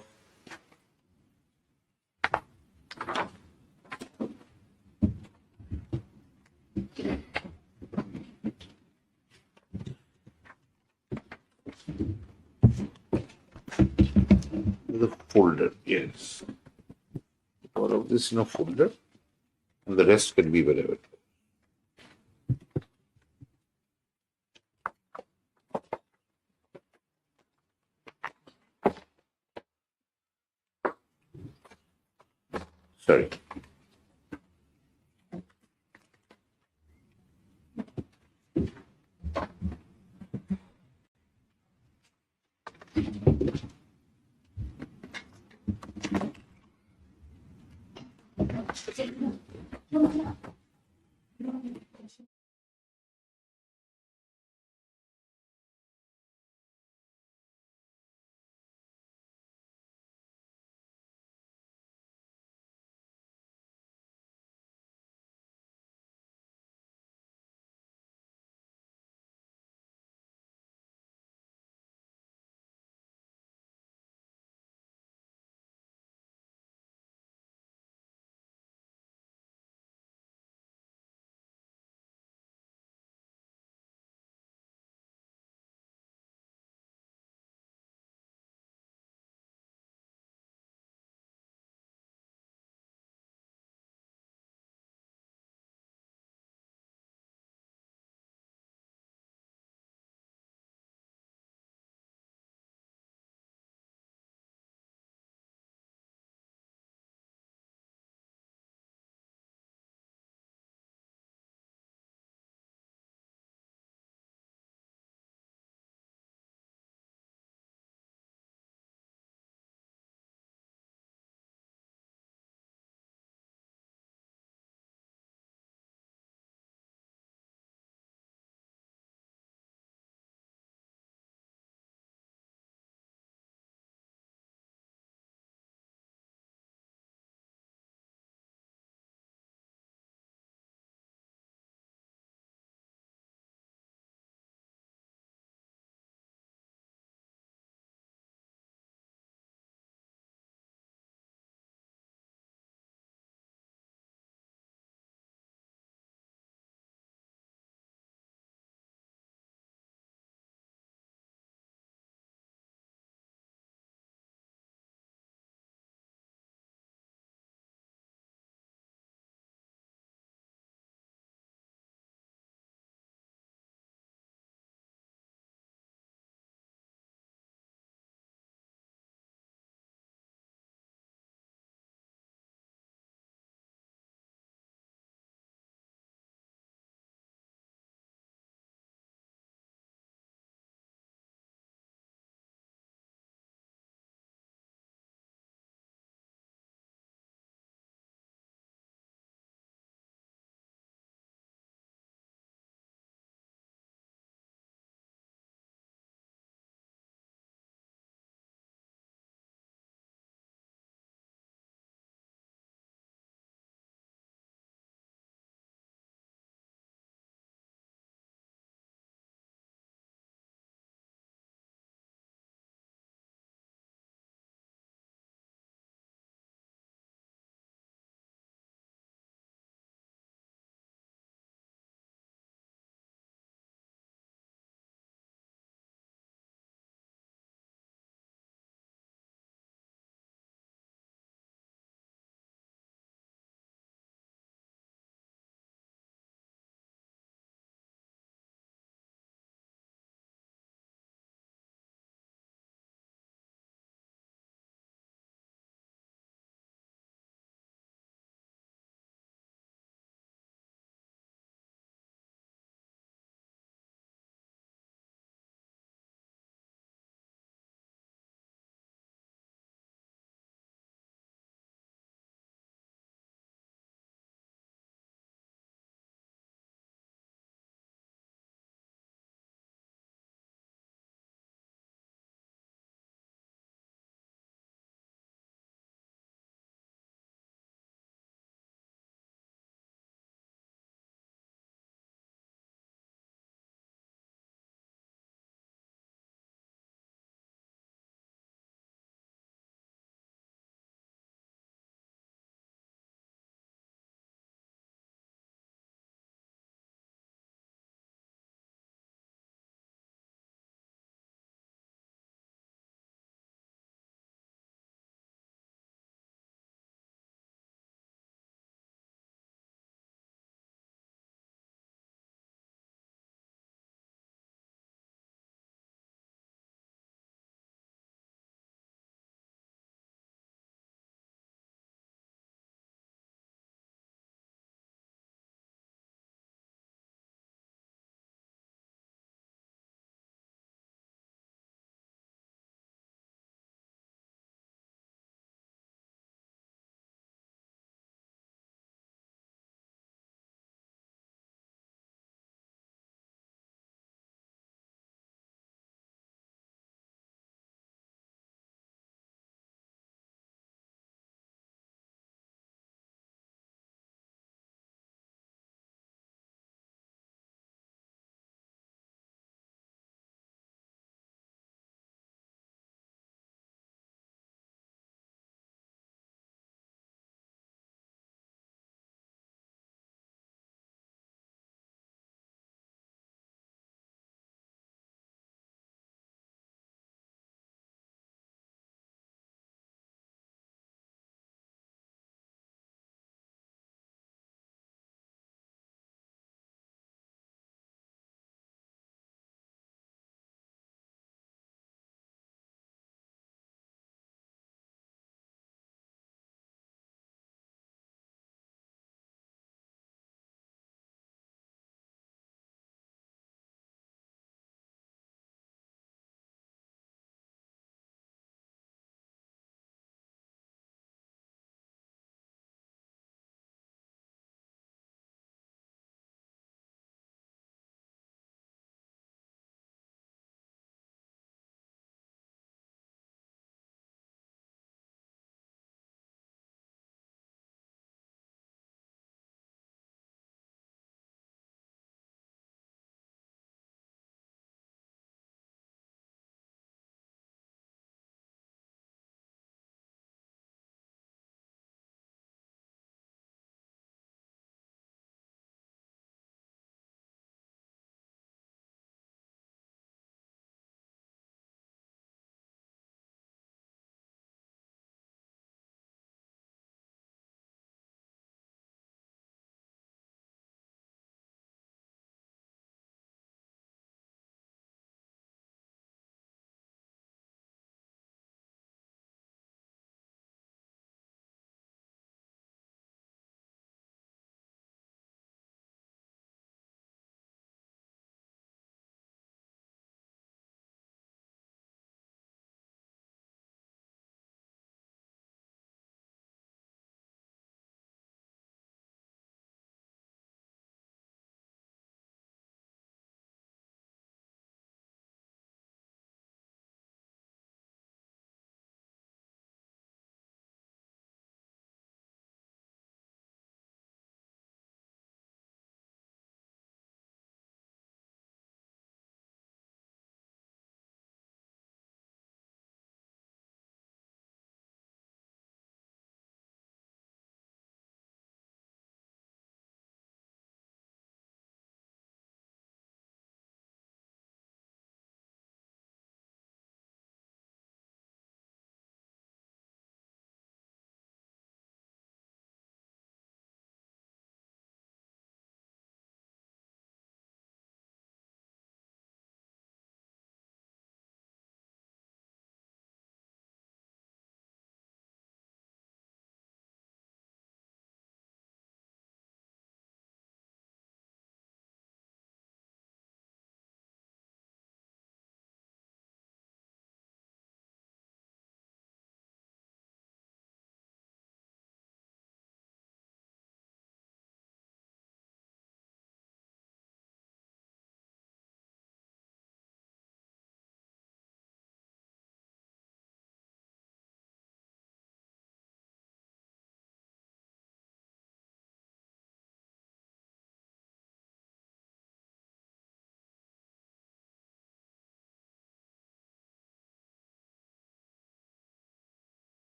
Speaker 2: the folder, yes. All of this in a folder, and the rest can be wherever. Sorry.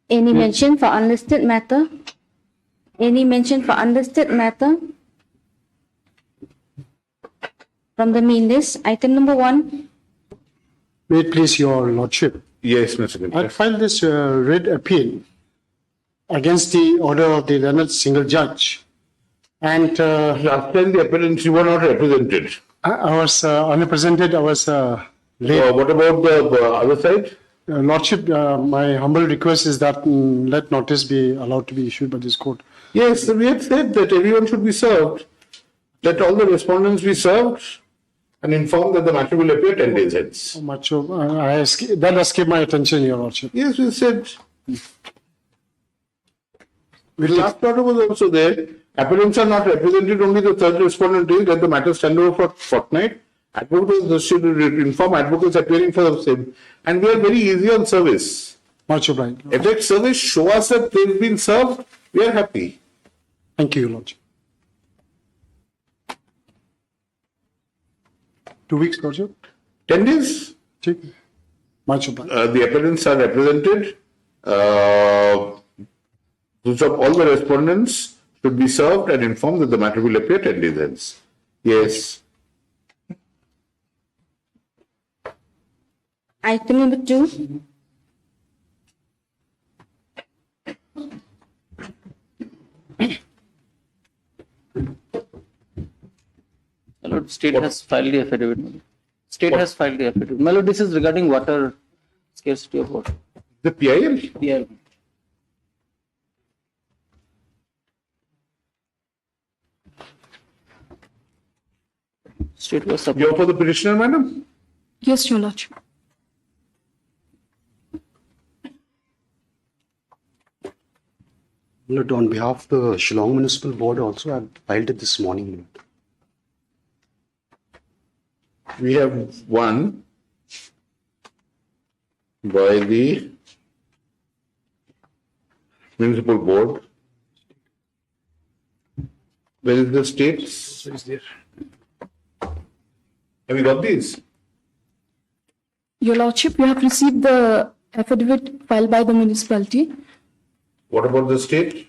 Speaker 7: Any mention for unlisted matter? Any mention for unlisted matter? From the main list, item number 1.
Speaker 8: May it please your lordship.
Speaker 2: Yes, Mr.
Speaker 8: I
Speaker 2: Gupta.
Speaker 8: filed this writ appeal against the order of the learned single judge. And
Speaker 2: Last time the appellants, you were not represented.
Speaker 8: I was unrepresented, I was late.
Speaker 2: What about the other side?
Speaker 8: Lordship, my humble request is that let notice be allowed to be issued by this court.
Speaker 2: Yes, we had said that everyone should be served. Let all the respondents be served and informed that the matter will appear 10 days hence.
Speaker 8: So much of, that escaped my attention, your lordship.
Speaker 2: Yes, we said. The last order was also there. Appellants are not represented, only the third respondent is, let the matter stand over for fortnight. Advocates should inform advocates appearing for the same. And we are very easy on service.
Speaker 8: Much obliged.
Speaker 2: If that service show us that they've been served, we are happy.
Speaker 8: Thank you, your lordship. 2 weeks, lordship.
Speaker 2: 10 days.
Speaker 8: Check. Much obliged.
Speaker 2: The appellants are represented. All the respondents should be served and informed that the matter will appear 10 days hence. Yes.
Speaker 7: Item number 2.
Speaker 6: My lord, state has filed the affidavit. my lord. State has filed the affidavit. My lord, this is regarding water scarcity of water.
Speaker 2: The PIL?
Speaker 6: Yeah. State was supported.
Speaker 2: You're for the petitioner, madam?
Speaker 9: Yes, your lordship.
Speaker 10: Lord, on behalf of the Shillong Municipal Board also, I filed it this morning. Lord.
Speaker 2: We have one by the municipal board. Where is the state?
Speaker 10: Is there?
Speaker 2: Have you got these?
Speaker 9: Your lordship, you have received the affidavit filed by the municipality.
Speaker 2: What about the state?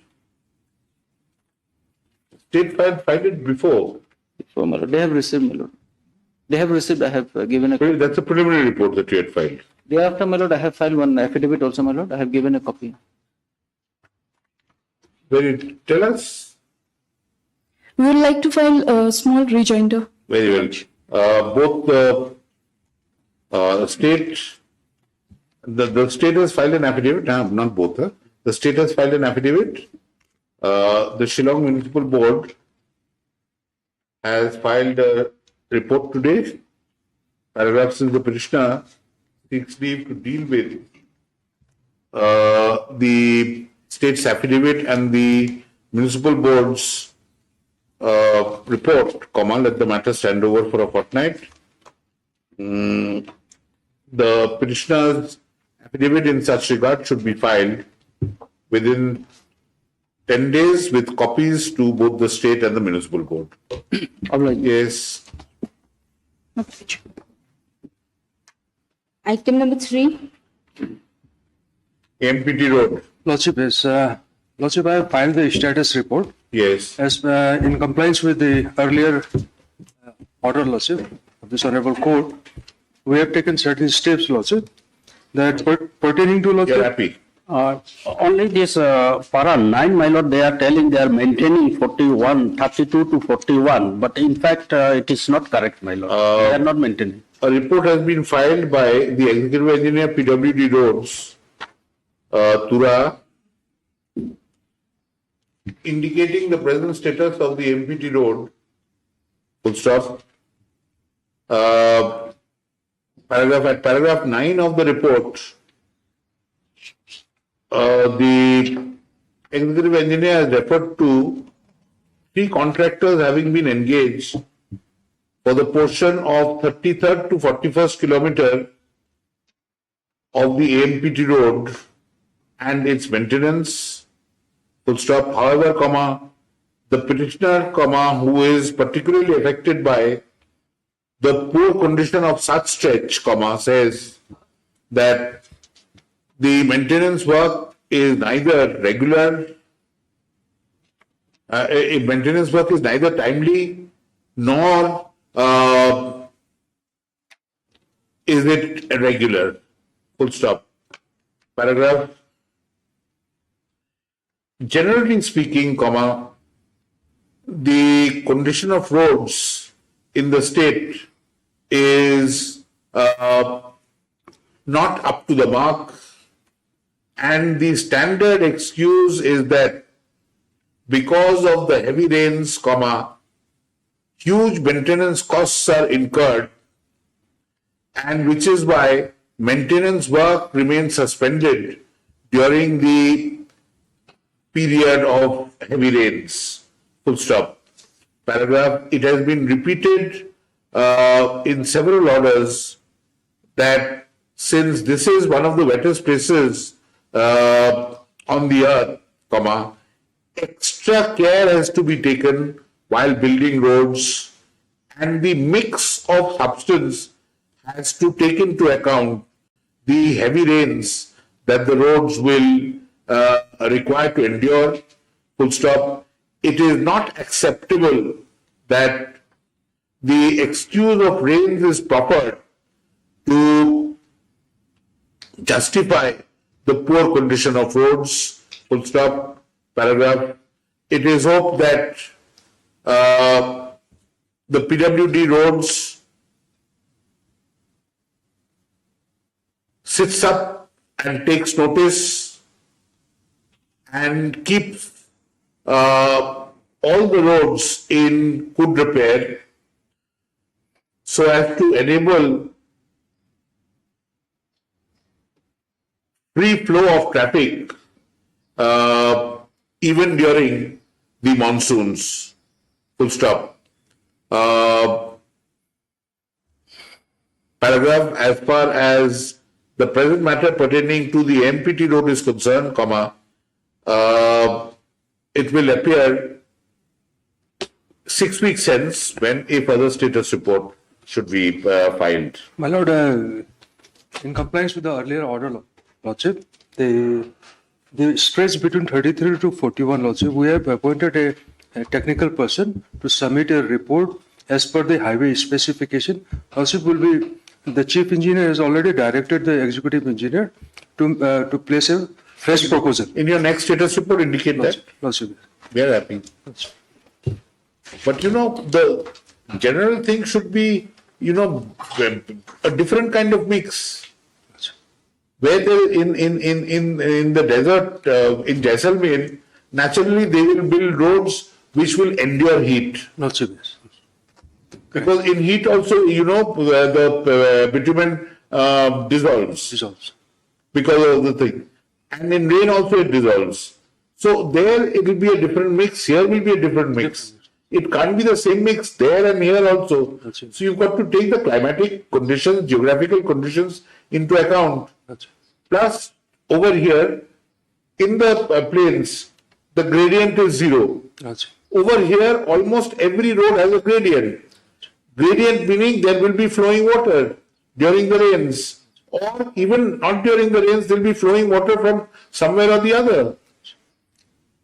Speaker 2: State filed it before.
Speaker 6: So, my lord, they have received, my lord. They have received, I have given a
Speaker 2: Well, that's a preliminary report that you had filed.
Speaker 6: Thereafter, my lord, I have filed one affidavit also, my lord. I have given a copy.
Speaker 2: Will you tell us?
Speaker 9: We would like to file a small rejoinder.
Speaker 2: Very well. Both the state, the state has filed an affidavit, not both. The state has filed an affidavit. The Shillong Municipal Board has filed a report today. Paragraph since the petitioner seeks leave to deal with the state's affidavit and the municipal board's report, let the matter stand over for a fortnight. The petitioner's affidavit in such regard should be filed within 10 days with copies to both the state and the municipal board. Yes.
Speaker 7: Item number 3.
Speaker 2: MPT Road.
Speaker 4: Lordship, yes, Lordship, I have filed the status report
Speaker 2: Yes.
Speaker 4: as in compliance with the earlier order, Lordship, of this honorable court. We have taken certain steps, Lordship, that pertaining to
Speaker 2: You're
Speaker 4: Lordship.
Speaker 2: happy.
Speaker 11: Only this para 9, my lord, they are telling they are maintaining 41, 32 to 41, but in fact it is not correct, my lord. They are not maintaining.
Speaker 2: A report has been filed by the executive engineer PWD Roads, Tura, indicating the present status of the MPT road. Full stop. Paragraph 9 of the report, the executive engineer has referred to 3 contractors having been engaged for the portion of 33rd to 41st kilometer of the AMPT road and its maintenance. Full stop. However, the petitioner, who is particularly affected by the poor condition of such stretch, comma, says that the maintenance work is neither regular, maintenance work is neither timely nor is it irregular. Full stop. Paragraph. Generally speaking, comma, the condition of roads in the state is not up to the mark, and the standard excuse is that because of the heavy rains, comma, huge maintenance costs are incurred, and which is why maintenance work remains suspended during the period of heavy rains. Full stop. Paragraph. It has been repeated in several orders that since this is one of the wettest places on the earth, comma, extra care has to be taken while building roads, and the mix of substance has to take into account the heavy rains that the roads will require to endure. Full stop. It is not acceptable that the excuse of rains is proffered to justify the poor condition of roads. Full stop. Paragraph. It is hoped that the PWD roads sits up and takes notice and keeps all the roads in good repair so as to enable free flow of traffic even during the monsoons. Full stop. Paragraph. As far as the present matter pertaining to the MPT road is concerned, comma, it will appear 6 weeks hence when a further status report should be filed.
Speaker 4: My Lord, in compliance with the earlier order, Lordship, the stretch between 33 to 41, Lordship, we have appointed a technical person to submit a report as per the highway specification. Lordship will be, the chief engineer has already directed the executive engineer to place a fresh proposal.
Speaker 2: In your next status report, indicate
Speaker 4: Lordship,
Speaker 2: that.
Speaker 4: Lordship.
Speaker 2: We are happy.
Speaker 4: Lordship.
Speaker 2: But the general thing should be, a different kind of mix. Where there in the desert, in Jaisalmer, naturally they will build roads which will endure heat.
Speaker 4: Lordship, yes.
Speaker 2: Because in heat also, the bitumen dissolves. Because of the thing. And in rain also it dissolves. So there it will be a different mix, here will be a different mix. It can't be the same mix there and here also. So you've got to take the climatic conditions, geographical conditions into account. Plus, over here, in the plains, the gradient is 0. Over here, almost every road has a gradient. Gradient meaning there will be flowing water during the rains. Or even not during the rains, there will be flowing water from somewhere or the other.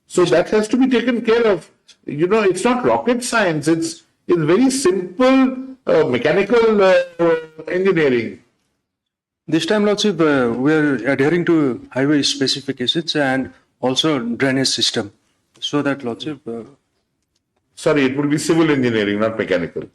Speaker 2: So that has to be taken care of. It's not rocket science. It's very simple mechanical engineering.
Speaker 4: This time, Lordship, we are adhering to highway specifications and also drainage system. So that, Lordship...
Speaker 2: Sorry, it will be civil engineering, not mechanical.